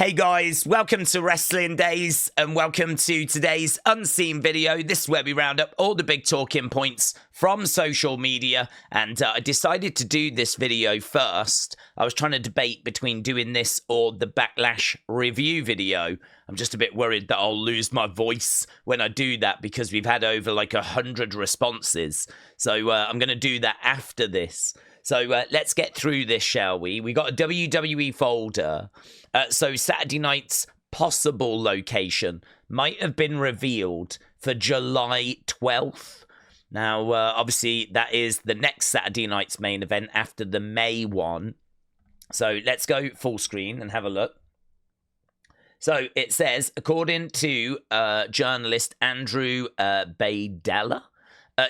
Hey guys, welcome to Wrestling Days and welcome to today's unseen video. This is where we round up all the big talking points from social media, and I decided to do this video first. I was trying to debate between doing this or the Backlash review video. I'm just a bit worried that I'll lose my voice when I do that because we've had over like 100 responses. So I'm going to do that after this. So let's get through this, shall we? We got a WWE folder. So Saturday night's possible location might have been revealed for July 12th. Now, obviously, that is the next Saturday night's main event after the May one. So let's go full screen and have a look. So it says, according to journalist Andrew Baydella,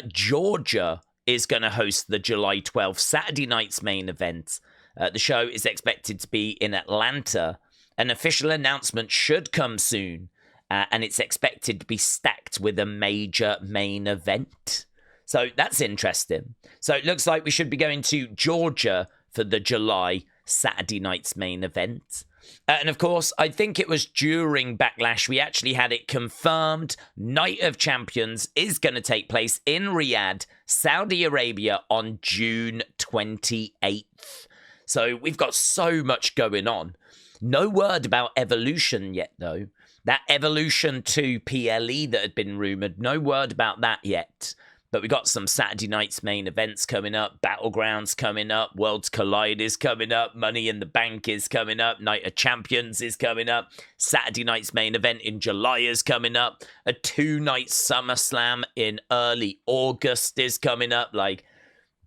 Georgia is going to host the July 12th Saturday night's main event. The show is expected to be in Atlanta. An official announcement should come soon, and it's expected to be stacked with a major main event. So that's interesting. So it looks like we should be going to Georgia for the July Saturday night's main event. And of course, I think it was during Backlash we actually had it confirmed Night of Champions is going to take place in Riyadh, Saudi Arabia on June 28th. So we've got so much going on. No word about Evolution yet, though. That Evolution 2 PLE that had been rumoured, no word about that yet. But we got some Saturday night's main events coming up. Battleground's coming up. Worlds Collide is coming up. Money in the Bank is coming up. Night of Champions is coming up. Saturday night's main event in July is coming up. A 2-night SummerSlam in early August is coming up. Like,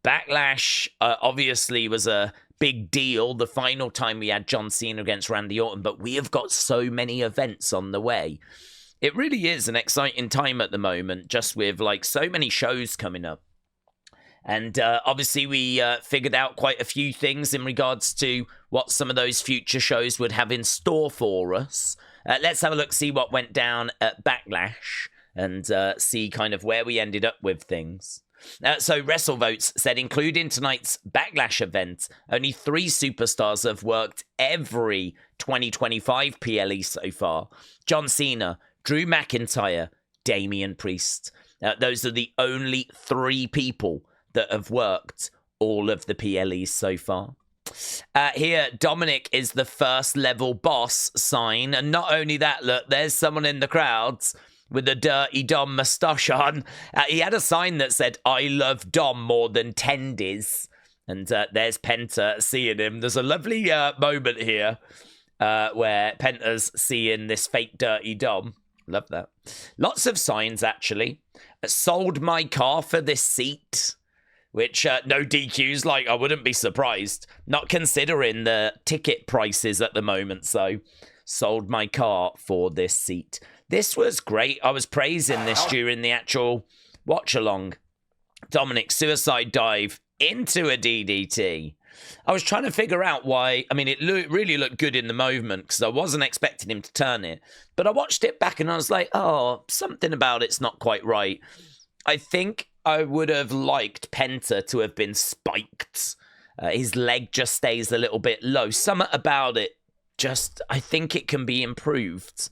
Backlash obviously was a big deal the final time we had John Cena against Randy Orton. But we have got so many events on the way. It really is an exciting time at the moment, just with like so many shows coming up. And obviously we figured out quite a few things in regards to what some of those future shows would have in store for us. Let's have a look, see what went down at Backlash and see kind of where we ended up with things. So WrestleVotes said, including tonight's Backlash event, only 3 superstars have worked every 2025 PLE so far. John Cena, Drew McIntyre, Damian Priest. Those are the only 3 people that have worked all of the PLEs so far. Here, Dominik is the first level boss sign. And not only that, look, there's someone in the crowds with a Dirty Dom moustache on. He had a sign that said, I love Dom more than tendies. And there's Penta seeing him. There's a lovely moment here where Penta's seeing this fake Dirty Dom. Love that. Lots of signs, actually. Sold my car for this seat, which no DQs, like, I wouldn't be surprised. Not considering the ticket prices at the moment, so sold my car for this seat. This was great. I was praising this during the actual watch-along. Dominik suicide dive into a DDT. I was trying to figure out why. I mean, it really looked good in the moment because I wasn't expecting him to turn it. But I watched it back and I was like, oh, something about it's not quite right. I think I would have liked Penta to have been spiked. His leg just stays a little bit low. Something about it just, I think it can be improved.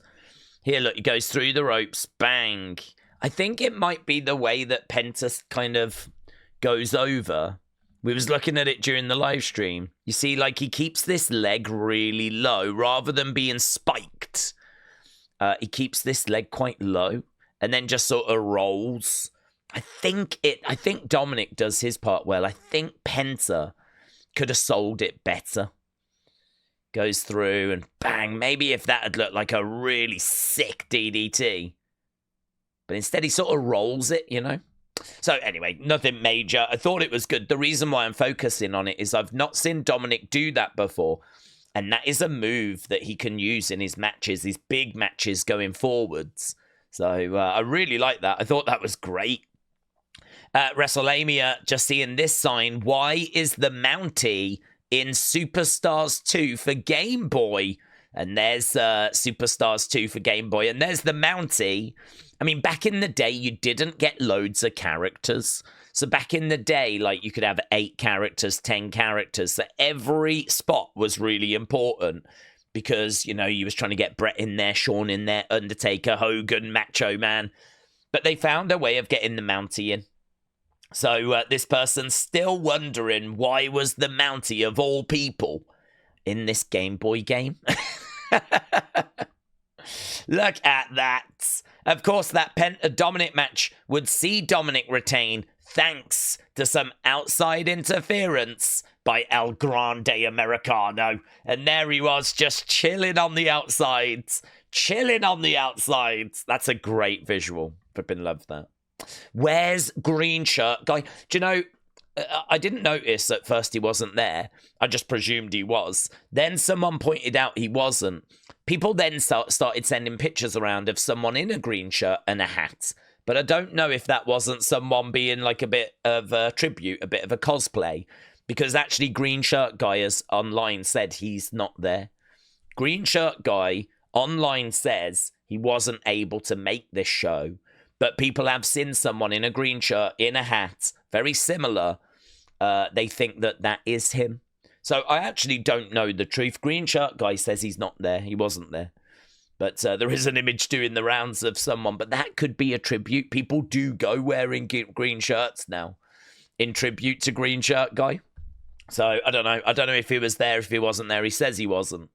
Here, look, he goes through the ropes. Bang. I think it might be the way that Penta kind of goes over. We was looking at it during the live stream. You see, like, he keeps this leg really low rather than being spiked. He keeps this leg quite low and then just sort of rolls. I think Dominik does his part well. I think Penta could have sold it better. Goes through and bang. Maybe if that had looked like a really sick DDT. But instead he sort of rolls it, you know. So anyway, nothing major. I thought it was good. The reason why I'm focusing on it is I've not seen Dominik do that before. And that is a move that he can use in his matches, his big matches going forwards. So I really like that. I thought that was great. WrestleMania, just seeing this sign. Why is the Mountie in Superstars 2 for Game Boy? And there's Superstars 2 for Game Boy. And there's the Mountie. I mean, back in the day, you didn't get loads of characters. So back in the day, like, you could have 8 characters, 10 characters. So every spot was really important. because, you know, he was trying to get Bret in there, Shawn in there, Undertaker, Hogan, Macho Man. But they found a way of getting the Mountie in. So this person's still wondering why was the Mountie of all people in this Game Boy game. Look at that. Of course, that Penta Dominik match would see Dominik retain thanks to some outside interference by El Grande Americano. And there he was, just chilling on the outsides. Chilling on the outsides. That's a great visual. Flippin' love that. Where's green shirt guy? Do you know, I didn't notice at first he wasn't there. I just presumed he was. Then someone pointed out he wasn't. People then started sending pictures around of someone in a green shirt and a hat. But I don't know if that wasn't someone being like a bit of a tribute, a bit of a cosplay. Because actually green shirt guy has online said he's not there. Green shirt guy online says he wasn't able to make this show. But people have seen someone in a green shirt, in a hat, very similar. They think that is him. So I actually don't know the truth. Green shirt guy says he's not there. He wasn't there. But there is an image doing the rounds of someone. But that could be a tribute. People do go wearing green shirts now in tribute to green shirt guy. So I don't know. I don't know if he was there, if he wasn't there. He says he wasn't.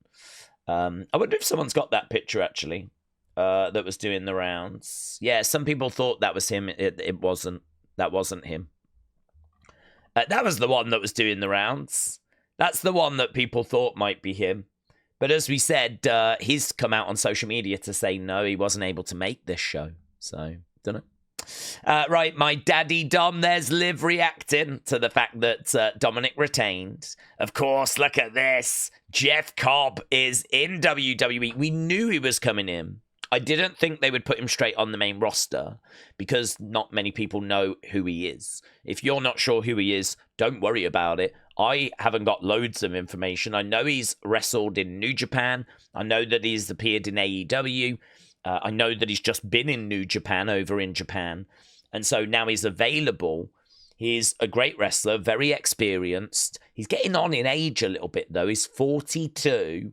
I wonder if someone's got that picture, actually. That was doing the rounds. Yeah, some people thought that was him. It wasn't. That wasn't him. That was the one that was doing the rounds. That's the one that people thought might be him. But as we said, he's come out on social media to say no, he wasn't able to make this show. So, don't know. Right, my daddy Dom, there's Liv reacting to the fact that Dominik retained. Of course, look at this. Jeff Cobb is in WWE. We knew he was coming in. I didn't think they would put him straight on the main roster because not many people know who he is. If you're not sure who he is, don't worry about it. I haven't got loads of information. I know he's wrestled in New Japan. I know that he's appeared in AEW. I know that he's just been in New Japan over in Japan. And so now he's available. He's a great wrestler, very experienced. He's getting on in age a little bit, though. He's 42.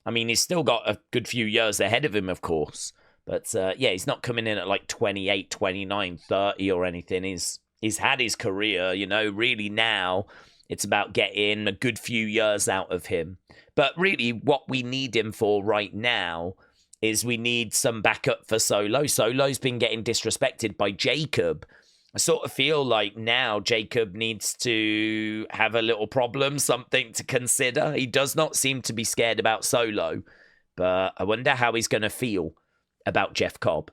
I mean, he's still got a good few years ahead of him, of course. But, yeah, he's not coming in at like 28, 29, 30 or anything. He's had his career, you know. Really now, it's about getting a good few years out of him. But really, what we need him for right now is we need some backup for Solo. Solo's been getting disrespected by Jacob. I sort of feel like now Jacob needs to have a little problem, something to consider. He does not seem to be scared about Solo, but I wonder how he's going to feel about Jeff Cobb.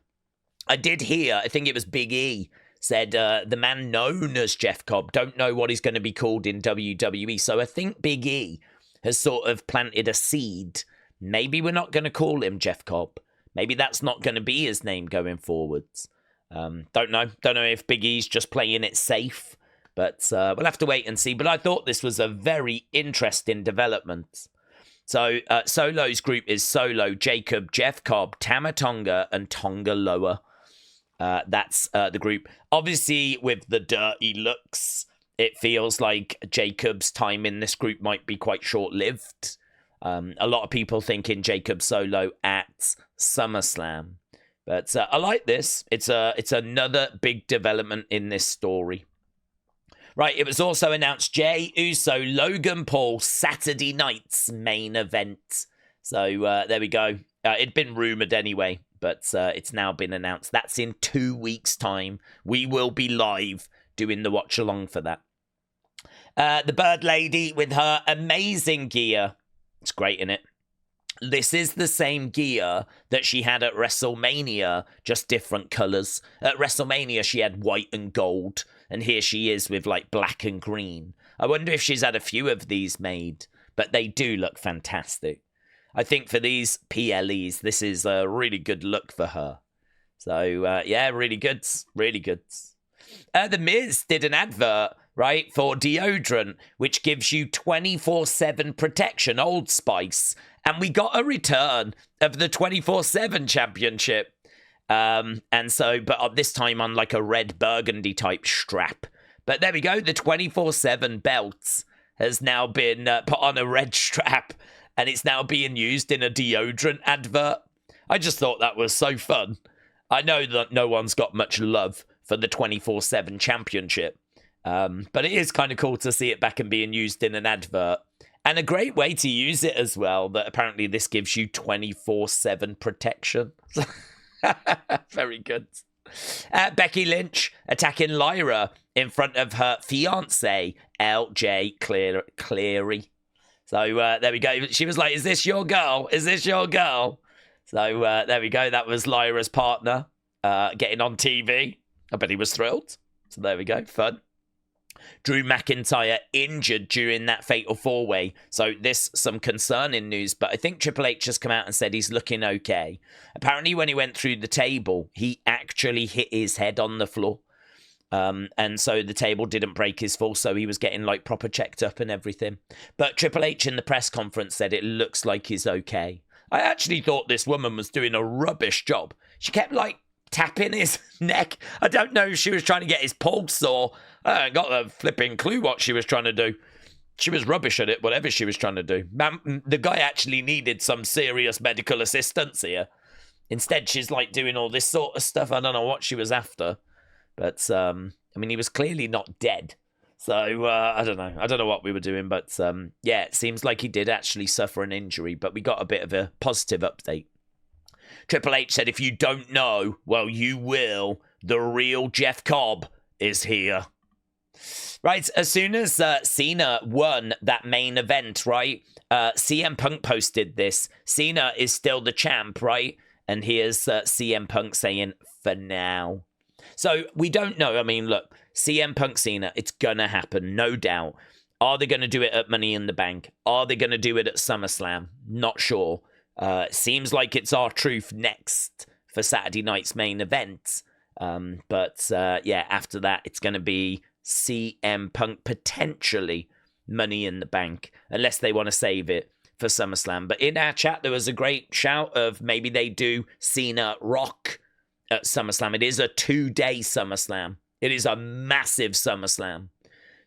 I did hear, I think it was Big E, said the man known as Jeff Cobb, don't know what he's going to be called in WWE. So I think Big E has sort of planted a seed. Maybe we're not going to call him Jeff Cobb. Maybe that's not going to be his name going forwards. Don't know if Big E's just playing it safe, but we'll have to wait and see. But I thought this was a very interesting development. So Solo's group is Solo, Jacob, Jeff Cobb, Tama Tonga, and Tonga Loa. That's the group. Obviously, with the dirty looks, it feels like Jacob's time in this group might be quite short-lived. A lot of people thinking Jacob Solo at SummerSlam. But I like this. It's another big development in this story. Right, it was also announced Jey Uso, Logan Paul, Saturday night's main event. So there we go. It'd been rumoured anyway, but it's now been announced. That's in 2 weeks' time. We will be live doing the watch-along for that. The Bird Lady with her amazing gear. It's great, isn't it? This is the same gear that she had at WrestleMania, just different colours. At WrestleMania, she had white and gold, and here she is with, like, black and green. I wonder if she's had a few of these made, but they do look fantastic. I think for these PLEs, this is a really good look for her. So, yeah, really good. Really good. The Miz did an advert, right, for deodorant, which gives you 24/7 protection, Old Spice. And we got a return of the 24/7 championship. And so, but this time on like a red burgundy type strap. But there we go. The 24/7 belt has now been put on a red strap. and it's now being used in a deodorant advert. I just thought that was so fun. I know that no one's got much love for the 24/7 championship, but it is kind of cool to see it back and being used in an advert. And a great way to use it as well, that apparently this gives you 24/7 protection. Very good. Becky Lynch attacking Lyra in front of her fiancé, LJ Cleary. So there we go. She was like, is this your girl? Is this your girl? So there we go. That was Lyra's partner getting on TV. I bet he was thrilled. So there we go. Fun. Drew McIntyre injured during that fatal four-way. So this some concerning news, but I think Triple H has come out and said he's looking okay. Apparently when he went through the table, he actually hit his head on the floor. And so the table didn't break his fall, so he was getting like proper checked up and everything. But Triple H in the press conference said it looks like he's okay. I actually thought this woman was doing a rubbish job. She kept like tapping his neck. I don't know if she was trying to get his pulse or I ain't got a flipping clue what she was trying to do. She was rubbish at it, whatever she was trying to do. Man, the guy actually needed some serious medical assistance here. Instead, she's like doing all this sort of stuff. I don't know what she was after. But, I mean, he was clearly not dead. So, I don't know. I don't know what we were doing. But, yeah, it seems like he did actually suffer an injury. But we got a bit of a positive update. Triple H said, if you don't know, well, you will. The real Jeff Cobb is here. Right, as soon as Cena won that main event, right, CM Punk posted this. Cena is still the champ, right? And here's CM Punk saying, for now. So we don't know. I mean, look, CM Punk Cena, it's going to happen, no doubt. Are they going to do it at Money in the Bank? Are they going to do it at SummerSlam? Not sure. Seems like it's R-Truth next for Saturday night's main event. But yeah, after that, it's going to be CM Punk, potentially Money in the Bank, unless they want to save it for SummerSlam. But in our chat, there was a great shout of maybe they do Cena Rock at SummerSlam. It is a 2-day SummerSlam. It is a massive SummerSlam.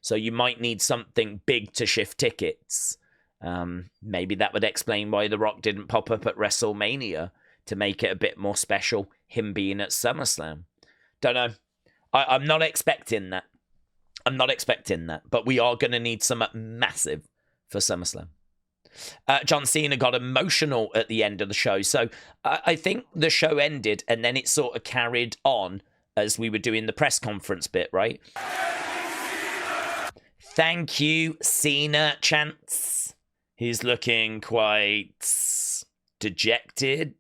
So you might need something big to shift tickets. Maybe that would explain why The Rock didn't pop up at WrestleMania to make it a bit more special, him being at SummerSlam. Don't know. I'm not expecting that. I'm not expecting that. But we are going to need something massive for SummerSlam. John Cena got emotional at the end of the show. So I think the show ended and then it sort of carried on as we were doing the press conference bit, right? Thank you, Cena chants. He's looking quite dejected,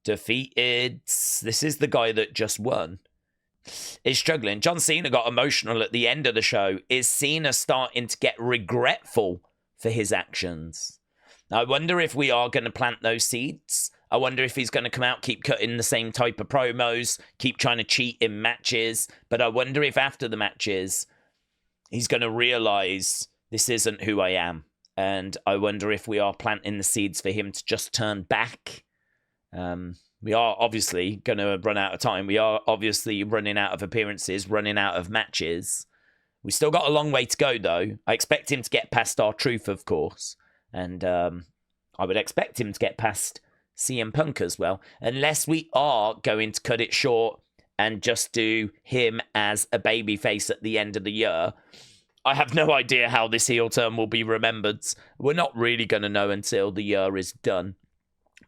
defeated. This is the guy that just won. Is struggling. John Cena got emotional at the end of the show. Is Cena starting to get regretful for his actions? I wonder if we are going to plant those seeds. I wonder if he's going to come out, keep cutting the same type of promos, keep trying to cheat in matches. But I wonder if after the matches, he's going to realize this isn't who I am. And I wonder if we are planting the seeds for him to just turn back. We are obviously going to run out of time. We are obviously running out of appearances, running out of matches. We still got a long way to go, though. I expect him to get past R-Truth, of course. And I would expect him to get past CM Punk as well. Unless we are going to cut it short and just do him as a babyface at the end of the year. I have no idea how this heel turn will be remembered. We're not really going to know until the year is done.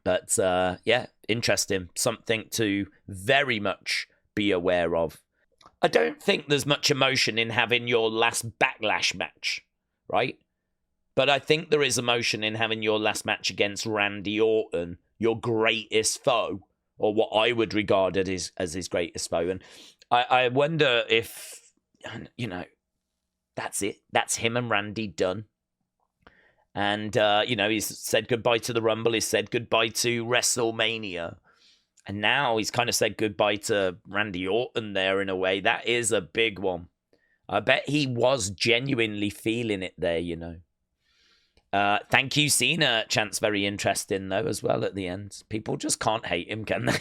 But, yeah, interesting. Something to very much be aware of. I don't think there's much emotion in having your last Backlash match, right? But I think there is emotion in having your last match against Randy Orton, your greatest foe, or what I would regard as his greatest foe. And I wonder if, you know, that's it. That's him and Randy done. And, you know, he's said goodbye to the Rumble. He's said goodbye to WrestleMania. And now he's kind of said goodbye to Randy Orton there in a way. That is a big one. I bet he was genuinely feeling it there, you know. Thank you, Cena. Chant's very interesting, though, as well at the end. People just can't hate him, can they?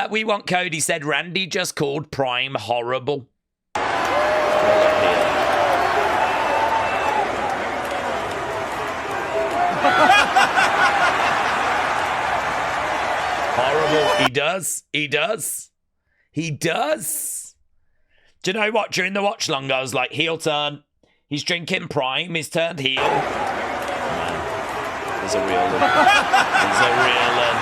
We want Cody said Randy just called Prime horrible. Horrible. He does. He does. He does. Do you know what? During the watch long, I was like, heel turn. He's drinking Prime. He's turned heel. Man, he's a real one. He's a real one.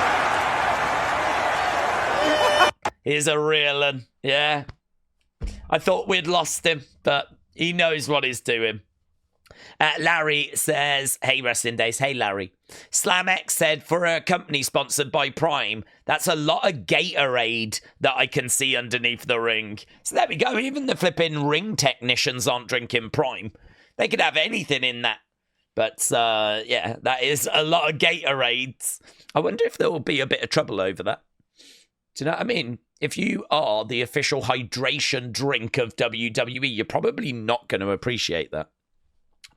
He's a real one. Yeah. I thought we'd lost him, but he knows what he's doing. Larry says, hey, Wrestling Days. Hey, Larry. SlamX said, for a company sponsored by Prime, that's a lot of Gatorade that I can see underneath the ring. So there we go. Even the flipping ring technicians aren't drinking Prime. They could have anything in that. But, yeah, that is a lot of Gatorades. I wonder if there will be a bit of trouble over that. Do you know what I mean? If you are the official hydration drink of WWE, you're probably not going to appreciate that.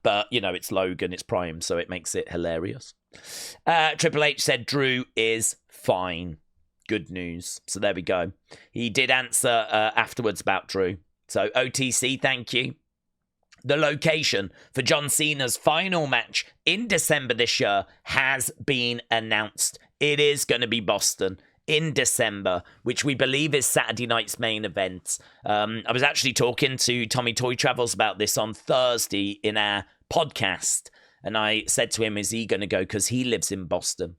But, you know, it's Logan, it's Prime, so it makes it hilarious. Triple H said Drew is fine. Good news. So there we go. He did answer afterwards about Drew. So OTC, thank you. The location for John Cena's final match in December this year has been announced. It is going to be Boston in December, which we believe is Saturday night's main event. I was actually talking to Tommy Toy Travels about this on Thursday in our podcast, and I said to him, is he going to go? Because he lives in Boston.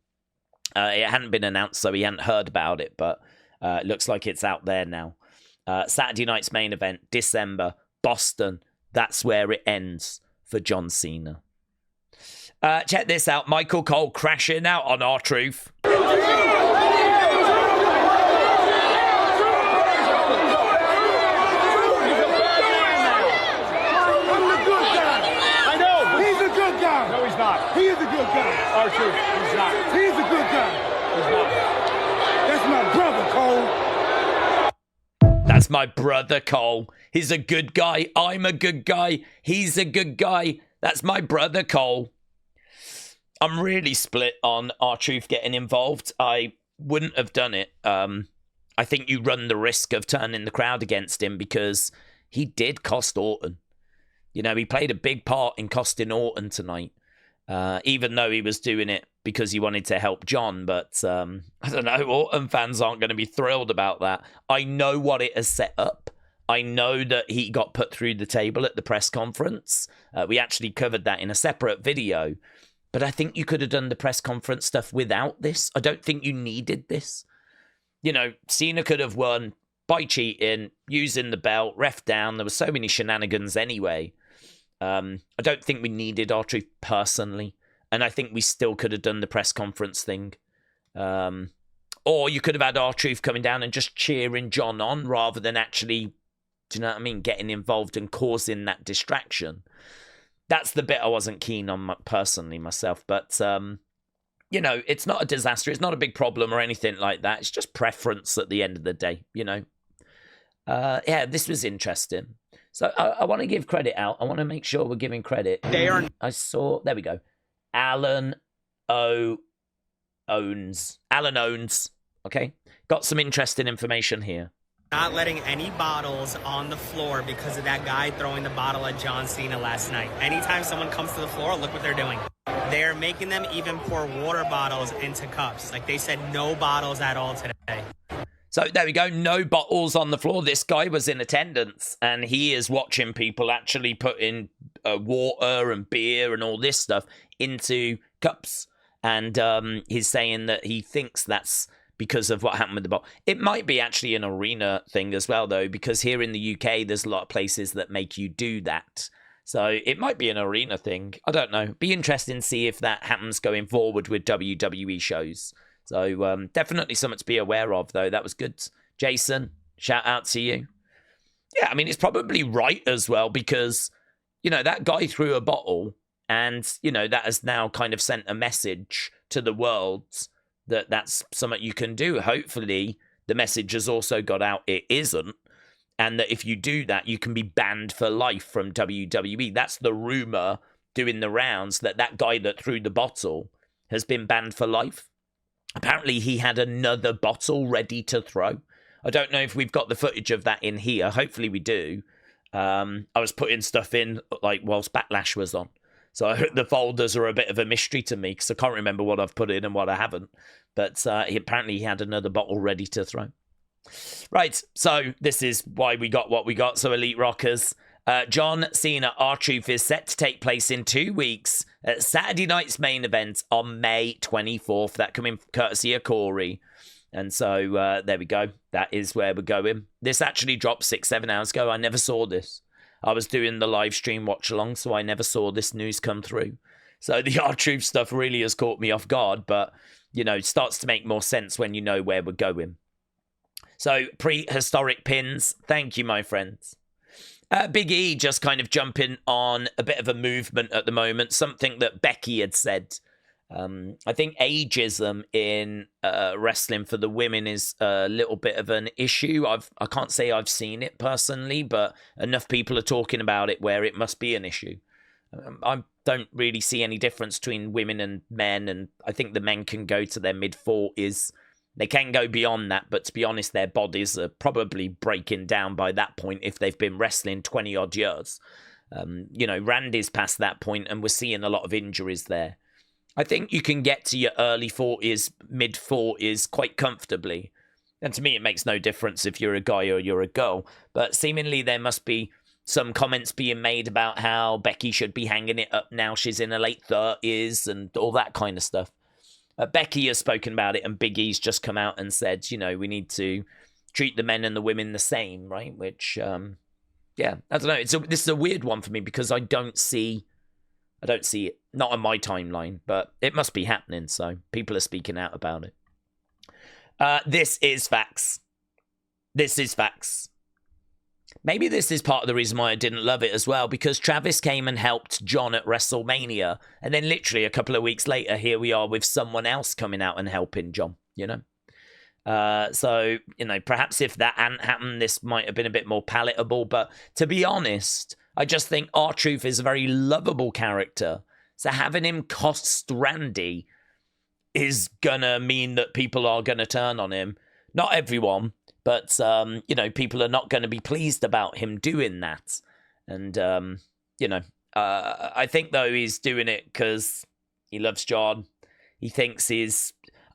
It hadn't been announced, so he hadn't heard about it, but it looks like it's out there now. Saturday night's main event, December, Boston. That's where it ends for John Cena. Check this out. Michael Cole crashing out on R-Truth. He is a good guy. R-Truth, he's not. He's a good guy. He's not. That's my brother, Cole. That's my brother, Cole. He's a good guy. I'm a good guy. He's a good guy. That's my brother, Cole. I'm really split on R-Truth getting involved. I wouldn't have done it. I think you run the risk of turning the crowd against him because he did cost Orton. You know, he played a big part in costing Orton tonight. Even though he was doing it because he wanted to help John. But, I don't know, Orton fans aren't going to be thrilled about that. I know what it has set up. I know that he got put through the table at the press conference. We actually covered that in a separate video. But I think you could have done the press conference stuff without this. I don't think you needed this. You know, Cena could have won by cheating, using the belt, ref down. There were so many shenanigans anyway. I don't think we needed R-Truth personally. And I think we still could have done the press conference thing. Or you could have had R-Truth coming down and just cheering John on rather than actually, do you know what I mean, getting involved and causing that distraction. That's the bit I wasn't keen on personally myself. But, you know, it's not a disaster. It's not a big problem or anything like that. It's just preference at the end of the day, you know. Yeah, this was interesting. So I want to give credit out. I want to make sure we're giving credit. There we go. Alan Owens. Okay. Got some interesting information here. Not letting any bottles on the floor because of that guy throwing the bottle at John Cena last night. Anytime someone comes to the floor, look what they're doing. They're making them even pour water bottles into cups. Like they said, no bottles at all today. So there we go. No bottles on the floor. This guy was in attendance and he is watching people actually put in water and beer and all this stuff into cups. And he's saying that he thinks that's because of what happened with the bottle. It might be actually an arena thing as well, though, because here in the UK, there's a lot of places that make you do that. So it might be an arena thing. I don't know. Be interesting to see if that happens going forward with WWE shows. So definitely something to be aware of, though. That was good. Jason, shout out to you. Yeah, I mean, it's probably right as well because, you know, that guy threw a bottle and, you know, that has now kind of sent a message to the world that that's something you can do. Hopefully, the message has also got out it isn't. And that if you do that, you can be banned for life from WWE. That's the rumor doing the rounds, that that guy that threw the bottle has been banned for life. Apparently, he had another bottle ready to throw. I don't know if we've got the footage of that in here. Hopefully, we do. I was putting stuff in, like, whilst Backlash was on. So the folders are a bit of a mystery to me because I can't remember what I've put in and what I haven't. But apparently he had another bottle ready to throw. Right, so this is why we got what we got. So Elite Rockers. John Cena R-Truth is set to take place in 2 weeks at Saturday night's main event on May 24th. That coming courtesy of Corey. And so there we go. That is where we're going. This actually dropped 6-7 hours ago. I never saw this. I was doing the live stream watch along, so I never saw this news come through. So the R-Truth stuff really has caught me off guard, but, you know, it starts to make more sense when you know where we're going. So prehistoric pins. Thank you, my friends. Big E just kind of jumping on a bit of a movement at the moment, something that Becky had said. I think ageism in wrestling for the women is a little bit of an issue. I can't say I've seen it personally, but enough people are talking about it where it must be an issue. I don't really see any difference between women and men, and I think the men can go to their mid-40s. They can go beyond that, but to be honest, their bodies are probably breaking down by that point if they've been wrestling 20-odd years. You know, Randy's past that point, and we're seeing a lot of injuries there. I think you can get to your early 40s, mid-40s quite comfortably. And to me, it makes no difference if you're a guy or you're a girl. But seemingly there must be some comments being made about how Becky should be hanging it up now she's in her late 30s and all that kind of stuff. Becky has spoken about it, and Big E's just come out and said, you know, we need to treat the men and the women the same, right? Which, yeah, I don't know. This is a weird one for me because I don't see it. Not on my timeline, but it must be happening, so people are speaking out about it. This is facts. This is facts. Maybe this is part of the reason why I didn't love it as well, because Travis came and helped John at WrestleMania, and then literally a couple of weeks later, here we are with someone else coming out and helping John, you know? So, you know, perhaps if that hadn't happened, this might have been a bit more palatable, but to be honest, I just think R-Truth is a very lovable character, so having him cost Randy is gonna mean that people are gonna turn on him. Not everyone, but, you know, people are not going to be pleased about him doing that. And, you know, I think, though, he's doing it because he loves John. He thinks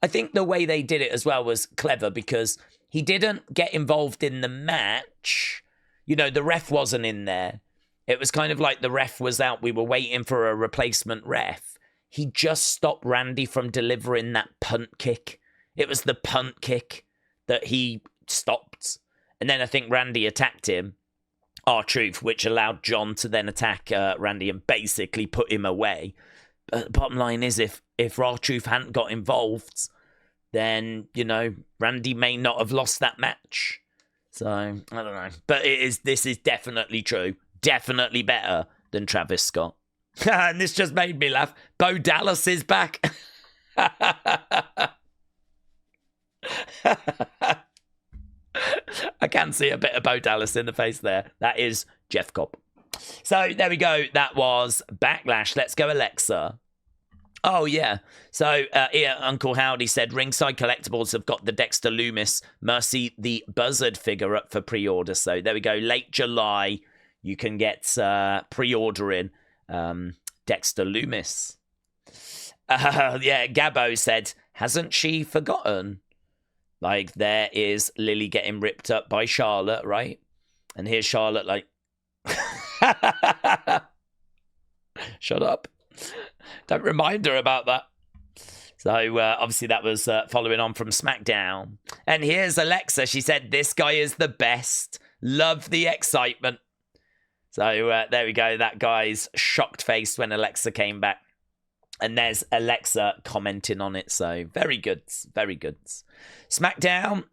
I think the way they did it as well was clever because he didn't get involved in the match. You know, the ref wasn't in there. It was kind of like the ref was out. We were waiting for a replacement ref. He just stopped Randy from delivering that punt kick. It was the punt kick that he stopped, and then I think Randy attacked him, R-Truth, which allowed John to then attack Randy and basically put him away. But the bottom line is, if R-Truth hadn't got involved, then, you know, Randy may not have lost that match. So I don't know, but this is definitely true, definitely better than Travis Scott. And this just made me laugh. Bo Dallas is back. I can see a bit of Bo Dallas in the face there. That is Jeff Cobb. So there we go. That was Backlash. Let's go, Alexa. Oh, yeah. So here, Uncle Howdy said, Ringside Collectibles have got the Dexter Lumis Mercy the Buzzard figure up for pre-order. So there we go. Late July, you can get pre-ordering Dexter Lumis. Yeah, Gabbo said, hasn't she forgotten? Like, there is Lily getting ripped up by Charlotte, right? And here's Charlotte like, shut up. Don't remind her about that. So, obviously, that was following on from Smackdown. And here's Alexa. She said, this guy is the best. Love the excitement. So, there we go. That guy's shocked face when Alexa came back. And there's Alexa commenting on it. So, very good. Very good. Smackdown.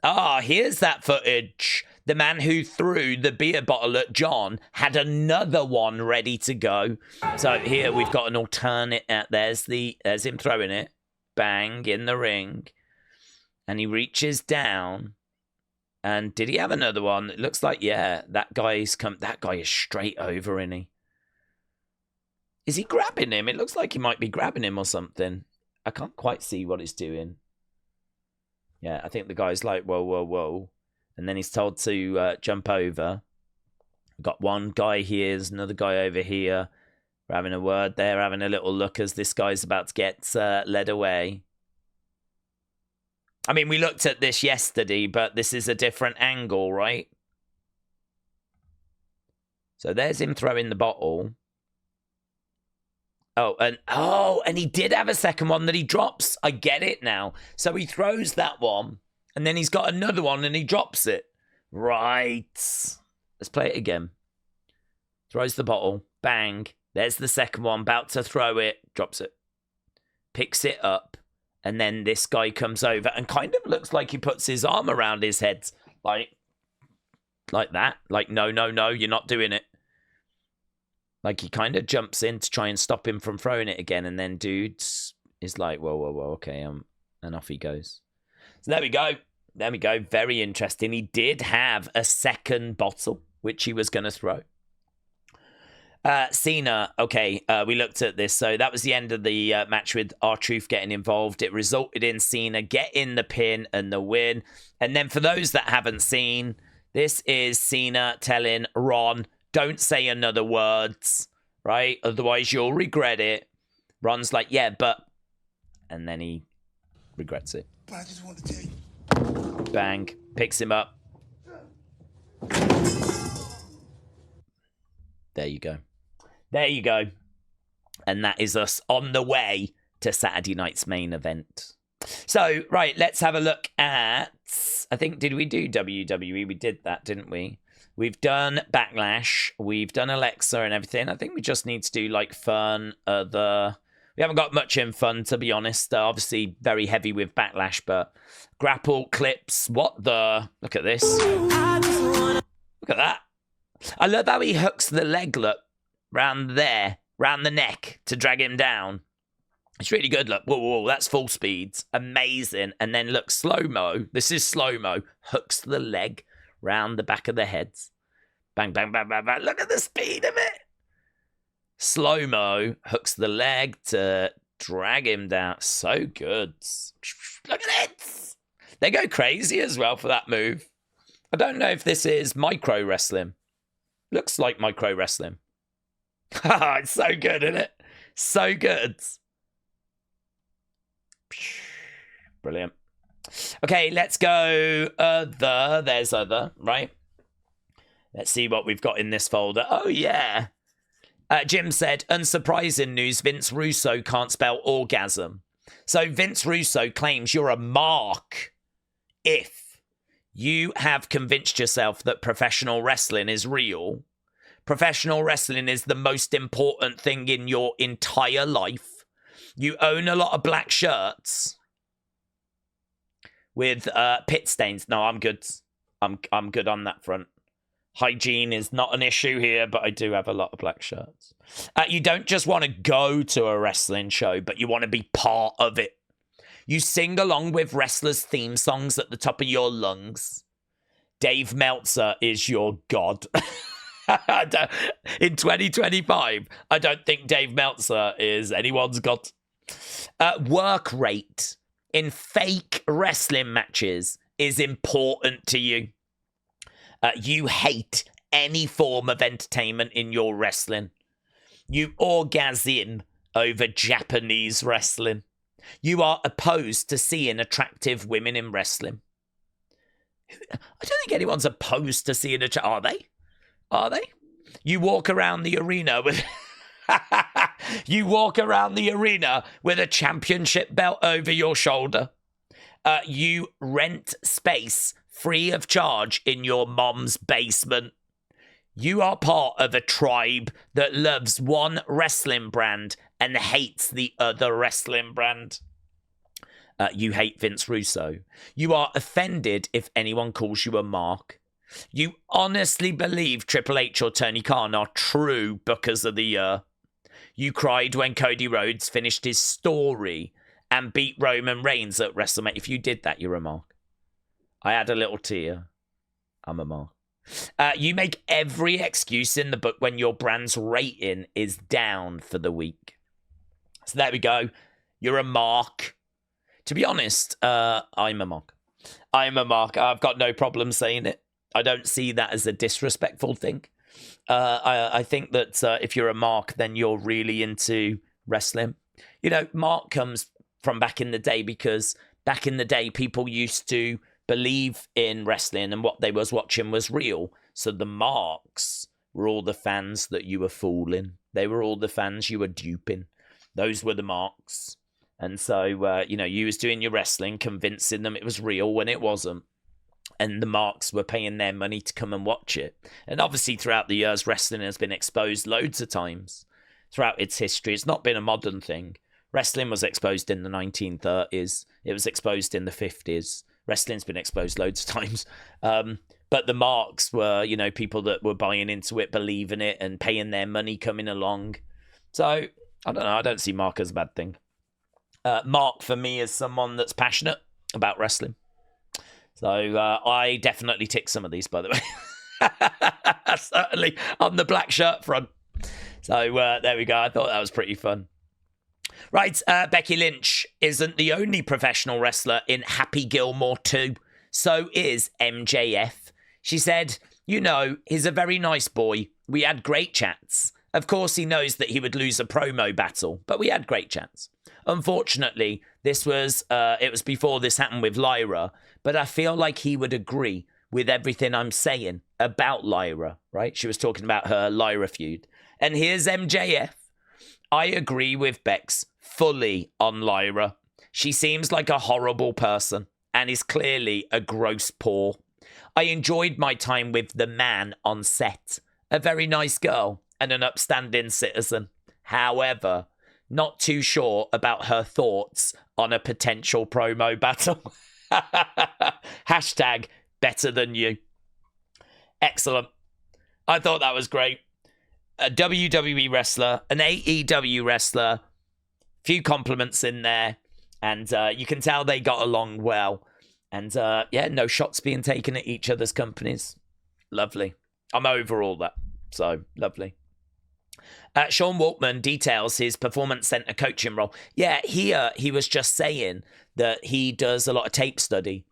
Here's that footage. The man who threw the beer bottle at John had another one ready to go. So, here we've got an alternate. There's him throwing it. Bang, in the ring. And he reaches down. And did he have another one? It looks like, yeah, that guy is straight over, isn't he? Is he grabbing him? It looks like he might be grabbing him or something. I can't quite see what he's doing. Yeah, I think the guy's like, whoa, whoa, whoa. And then he's told to jump over. Got one guy here, there's another guy over here. We're having a word there, having a little look as this guy's about to get led away. I mean, we looked at this yesterday, but this is a different angle, right? So there's him throwing the bottle. Oh, and he did have a second one that he drops. I get it now. So he throws that one, and then he's got another one, and he drops it. Right. Let's play it again. Throws the bottle. Bang. There's the second one. About to throw it. Drops it. Picks it up. And then this guy comes over and kind of looks like he puts his arm around his head. Like that. Like, no, you're not doing it. Like, he kind of jumps in to try and stop him from throwing it again. And then dude is like, whoa, okay. And off he goes. So there we go. There we go. Very interesting. He did have a second bottle, which he was going to throw. Cena, okay, we looked at this. So that was the end of the match with R-Truth getting involved. It resulted in Cena getting the pin and the win. And then for those that haven't seen, this is Cena telling Ron, don't say another words, right? Otherwise you'll regret it. Ron's like, yeah, but... And then he regrets it. But I just want to tell you. Bang. Picks him up. There you go. There you go. And that is us on the way to Saturday night's main event. So, right, let's have a look at... I think, did we do WWE? We did that, didn't we? We've done Backlash. We've done Alexa and everything. I think we just need to do, like, fun. We haven't got much in fun, to be honest. Obviously, very heavy with Backlash, but... Grapple clips. What the... Look at this. Look at that. I love how he hooks the leg, look. Round there, round the neck to drag him down. It's really good, look. Whoa, that's full speeds. Amazing. And then look, slow-mo. This is slow-mo. Hooks the leg round the back of the heads. Bang, bang, bang, bang, bang. Look at the speed of it. Slow-mo hooks the leg to drag him down. So good. Look at it. They go crazy as well for that move. I don't know if this is micro wrestling. Looks like micro wrestling. It's so good, isn't it? So good. Brilliant. Okay, let's go other. There's other, right? Let's see what we've got in this folder. Oh, yeah. Jim said, unsurprising news, Vince Russo can't spell orgasm. So Vince Russo claims you're a mark if you have convinced yourself that professional wrestling is real. Professional wrestling is the most important thing in your entire life. You own a lot of black shirts with pit stains. No, I'm good. I'm good on that front. Hygiene is not an issue here, but I do have a lot of black shirts. You don't just want to go to a wrestling show, but you want to be part of it. You sing along with wrestlers' theme songs at the top of your lungs. Dave Meltzer is your god. In 2025, I don't think Dave Meltzer is anyone's god. Work rate in fake wrestling matches is important to you. You hate any form of entertainment in your wrestling. You orgasm over Japanese wrestling. You are opposed to seeing attractive women in wrestling. I don't think anyone's opposed to seeing are they? Are they? You walk around the arena with... You walk around the arena with a championship belt over your shoulder. You rent space free of charge in your mom's basement. You are part of a tribe that loves one wrestling brand and hates the other wrestling brand. You hate Vince Russo. You are offended if anyone calls you a mark. You honestly believe Triple H or Tony Khan are true bookers of the year. You cried when Cody Rhodes finished his story and beat Roman Reigns at WrestleMania. If you did that, you're a mark. I had a little tear. I'm a mark. You make every excuse in the book when your brand's rating is down for the week. So there we go. You're a mark. To be honest, I'm a mark. I'm a mark. I've got no problem saying it. I don't see that as a disrespectful thing. I think that if you're a mark, then you're really into wrestling. You know, mark comes from back in the day because back in the day, people used to believe in wrestling and what they was watching was real. So the marks were all the fans that you were fooling. They were all the fans you were duping. Those were the marks. And so, you was doing your wrestling, convincing them it was real when it wasn't. And the marks were paying their money to come and watch it. And obviously throughout the years, wrestling has been exposed loads of times throughout its history. It's not been a modern thing. Wrestling was exposed in the 1930s. It was exposed in the 50s. Wrestling's been exposed loads of times. But the marks were, people that were buying into it, believing it, and paying their money coming along. So, I don't know. I don't see mark as a bad thing. Mark, for me, is someone that's passionate about wrestling. So I definitely tick some of these, by the way. Certainly on the black shirt front. So there we go. I thought that was pretty fun. Right, Becky Lynch isn't the only professional wrestler in Happy Gilmore 2. So is MJF. She said, he's a very nice boy. We had great chats. Of course, he knows that he would lose a promo battle, but we had great chats. Unfortunately, it was before this happened with Lyra, but I feel like he would agree with everything I'm saying about Lyra, right? She was talking about her Lyra feud. And here's MJF. I agree with Bex fully on Lyra. She seems like a horrible person and is clearly a gross paw. I enjoyed my time with the man on set, a very nice girl and an upstanding citizen. However, not too sure about her thoughts on a potential promo battle. Hashtag better than you. Excellent. I thought that was great. A WWE wrestler, an AEW wrestler, few compliments in there, and you can tell they got along well. And no shots being taken at each other's companies. Lovely. I'm over all that. So, lovely. Sean Waltman details his Performance Center coaching role. Yeah, here he was just saying that he does a lot of tape study.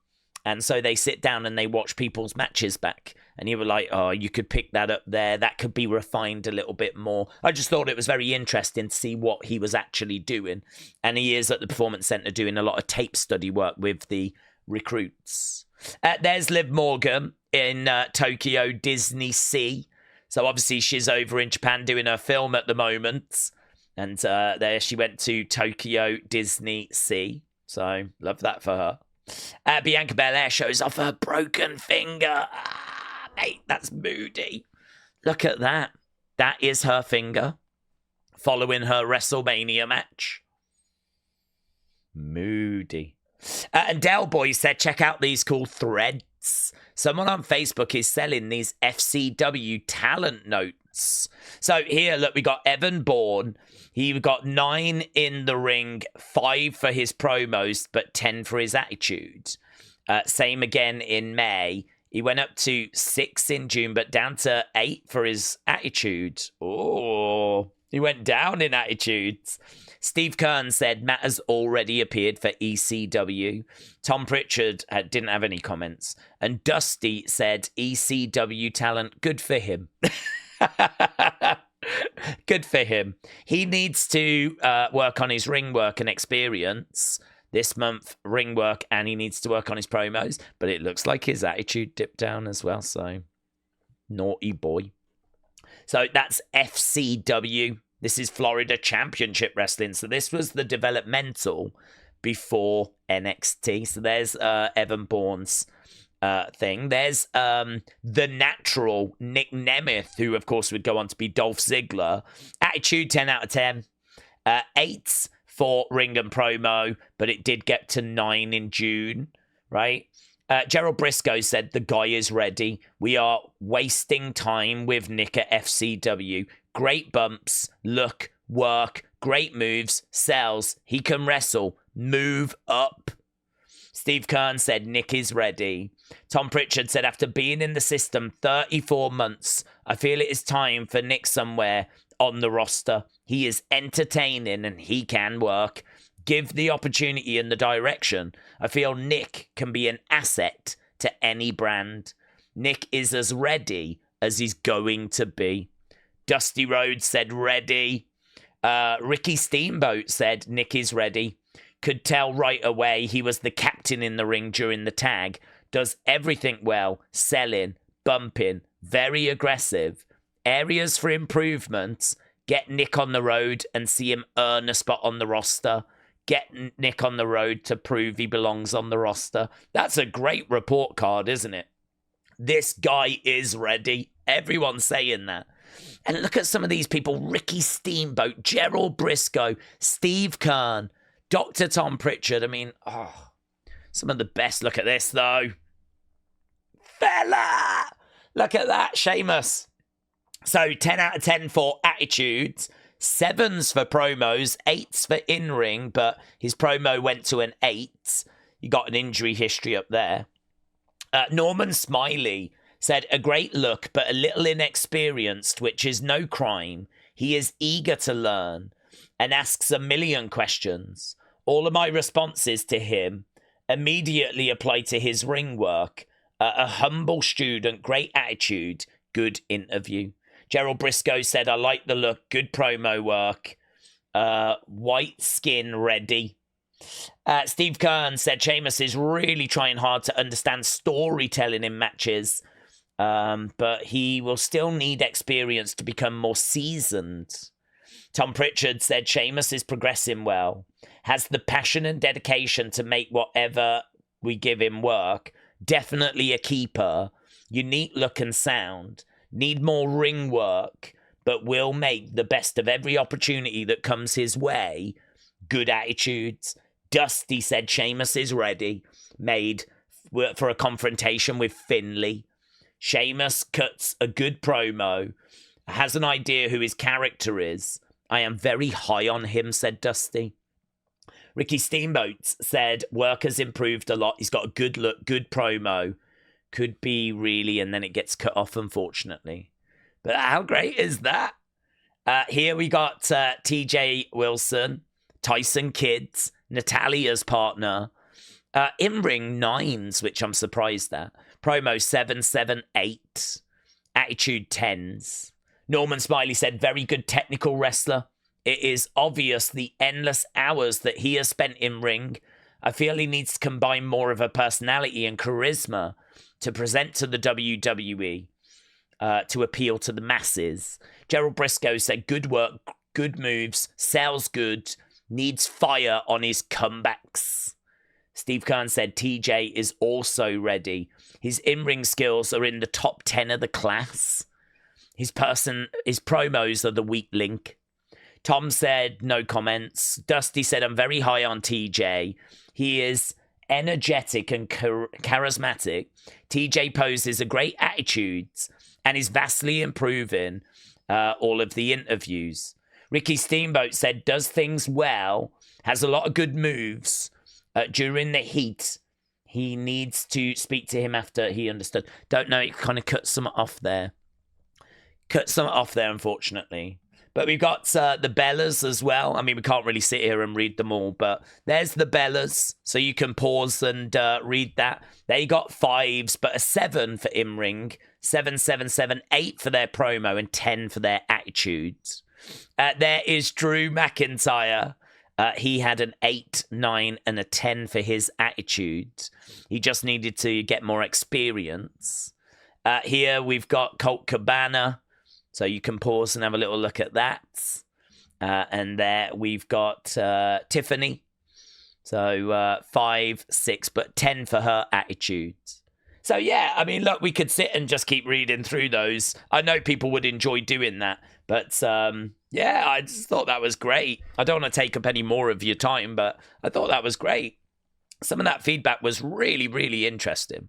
And so they sit down and they watch people's matches back. And you were like, oh, you could pick that up there. That could be refined a little bit more. I just thought it was very interesting to see what he was actually doing. And he is at the Performance Center doing a lot of tape study work with the recruits. There's Liv Morgan in Tokyo Disney Sea. So obviously she's over in Japan doing her film at the moment. And there she went to Tokyo Disney Sea. So love that for her. Bianca Belair shows off her broken finger. Mate, that's moody. Look at that. That is her finger following her WrestleMania match. Moody. And Del Boy said, check out these cool threads. Someone on Facebook is selling these FCW talent notes. So here, look, we got Evan Bourne. He got 9 in the ring, 5 for his promos, but 10 for his attitude. Same again in May. He went up to 6 in June, but down to 8 for his attitude. Oh, he went down in attitudes. Steve Kern said Matt has already appeared for ECW. Tom Pritchard didn't have any comments. And Dusty said ECW talent, good for him. Good for him. He needs to work on his ring work and experience. This month, ring work, and he needs to work on his promos. But it looks like his attitude dipped down as well. So, naughty boy. So that's FCW. This is Florida Championship Wrestling. So this was the developmental before NXT. So there's Evan Bourne's thing. There's the natural Nick Nemeth, who of course would go on to be Dolph Ziggler. Attitude 10 out of 10. 8 for ring and promo, but it did get to 9 in June, right? Gerald Briscoe said the guy is ready. We are wasting time with Nick at FCW. Great bumps, look, work, great moves, sells. He can wrestle. Move up. Steve Kern said Nick is ready. Tom Pritchard said after being in the system 34 months, I feel it is time for Nick somewhere on the roster. He is entertaining and he can work. Give the opportunity and the direction. I feel Nick can be an asset to any brand. Nick is as ready as he's going to be. Dusty Rhodes said ready. Ricky Steamboat said Nick is ready. Could tell right away he was the captain in the ring during the tag. Does everything well. Selling, bumping, very aggressive. Areas for improvements. Get Nick on the road and see him earn a spot on the roster. Get Nick on the road to prove he belongs on the roster. That's a great report card, isn't it? This guy is ready. Everyone's saying that. And look at some of these people. Ricky Steamboat, Gerald Briscoe, Steve Kern, Dr. Tom Pritchard. I mean, some of the best. Look at this, though. Fella! Look at that, Sheamus. So 10 out of 10 for attitudes. 7s for promos, 8s for in-ring, but his promo went to an 8. He got an injury history up there. Norman Smiley said, a great look, but a little inexperienced, which is no crime. He is eager to learn and asks a million questions. All of my responses to him immediately apply to his ring work. A humble student, great attitude, good interview. Gerald Briscoe said, I like the look, good promo work. White skin ready. Steve Kern said, Sheamus is really trying hard to understand storytelling in matches, but he will still need experience to become more seasoned. Tom Pritchard said, Sheamus is progressing well, has the passion and dedication to make whatever we give him work. Definitely a keeper. Unique look and sound. Need more ring work, but will make the best of every opportunity that comes his way. Good attitudes. Dusty said Sheamus is ready. Made for a confrontation with Finlay. Sheamus cuts a good promo. Has an idea who his character is. I am very high on him, said Dusty. Ricky Steamboat said work has improved a lot. He's got a good look, good promo. Could be really, and then it gets cut off, unfortunately. But how great is that? Here we got TJ Wilson, Tyson Kidd, Natalia's partner. In-ring 9s, which I'm surprised at. Promo 7, 7, 8. Attitude 10s. Norman Smiley said, very good technical wrestler. It is obvious the endless hours that he has spent in ring. I feel he needs to combine more of a personality and charisma to present to the WWE, to appeal to the masses. Gerald Briscoe said, good work, good moves, sells good, needs fire on his comebacks. Steve Kern said, TJ is also ready. His in-ring skills are in the top 10 of the class. His promos are the weak link. Tom said, no comments. Dusty said, I'm very high on TJ. He is energetic and charismatic. TJ poses a great attitude and is vastly improving all of the interviews. Ricky Steamboat said, does things well, has a lot of good moves during the heat. He needs to speak to him after he understood. Don't know, it kind of cut some off there. Unfortunately. But we've got the Bellas as well. I mean, we can't really sit here and read them all, but there's the Bellas. So you can pause and read that. They got 5s, but a 7 for in-ring. 7, 7, 7, 8 for their promo, and 10 for their attitudes. There is Drew McIntyre. He had an 8, 9, and a 10 for his attitudes. He just needed to get more experience. Here we've got Colt Cabana. So you can pause and have a little look at that. And there we've got Tiffany. So 5, 6, but 10 for her attitudes. So yeah, I mean, look, we could sit and just keep reading through those. I know people would enjoy doing that. But yeah, I just thought that was great. I don't want to take up any more of your time, but I thought that was great. Some of that feedback was really, really interesting.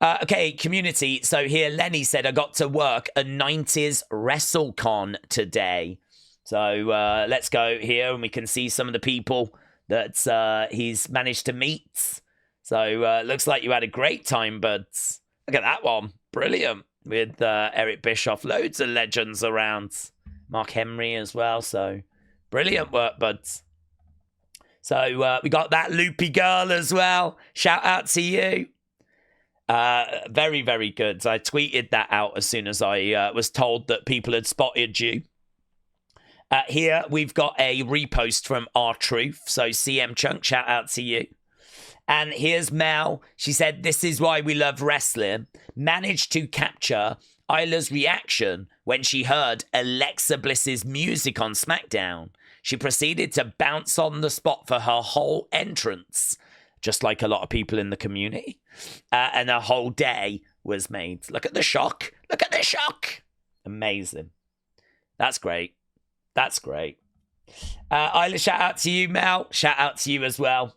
Okay, community. So here, Lenny said, I got to work a 90s WrestleCon today. So let's go here and we can see some of the people that he's managed to meet. So looks like you had a great time, buds. Look at that one. Brilliant. With Eric Bischoff. Loads of legends around. Mark Henry as well. So brilliant work, buds. So we got that loopy girl as well. Shout out to you. Very, very good. I tweeted that out as soon as I was told that people had spotted you. Here, we've got a repost from R-Truth. So, CM Chunk, shout out to you. And here's Mel. She said, "This is why we love wrestling." Managed to capture Isla's reaction when she heard Alexa Bliss's music on SmackDown. She proceeded to bounce on the spot for her whole entrance, just like a lot of people in the community. And a whole day was made. Look at the shock. Look at the shock. Amazing. That's great. That's great. Isla, shout out to you, Mel. Shout out to you as well.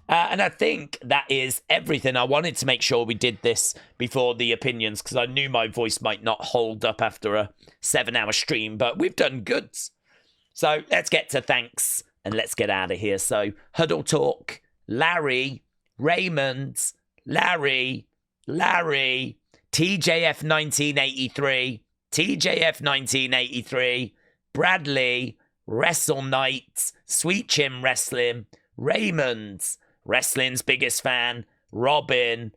And I think that is everything. I wanted to make sure we did this before the opinions because I knew my voice might not hold up after a 7-hour stream, but we've done good. So let's get to thanks and let's get out of here. So Huddle Talk, Larry, Raymond, Larry, TJF 1983, TJF 1983, Bradley, Wrestle Night, Sweet Chin Wrestling, Raymond, Wrestling's biggest fan, Robin,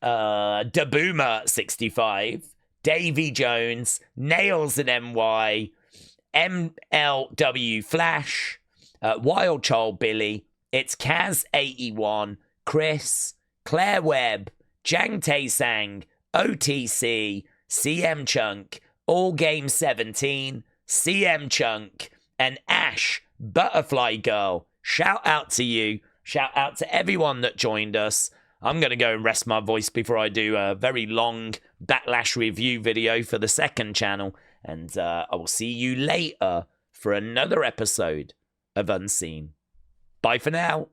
Daboomer 65, Davy Jones, Nails and NY, MLW Flash, Wild Child Billy, It's Kaz 81, Chris, Claire Webb, Jang Tae Sang, OTC, CM Chunk, All Game 17, CM Chunk, and Ash, Butterfly Girl. Shout out to you. Shout out to everyone that joined us. I'm going to go and rest my voice before I do a very long Backlash review video for the second channel. And I will see you later for another episode of Unseen. Bye for now.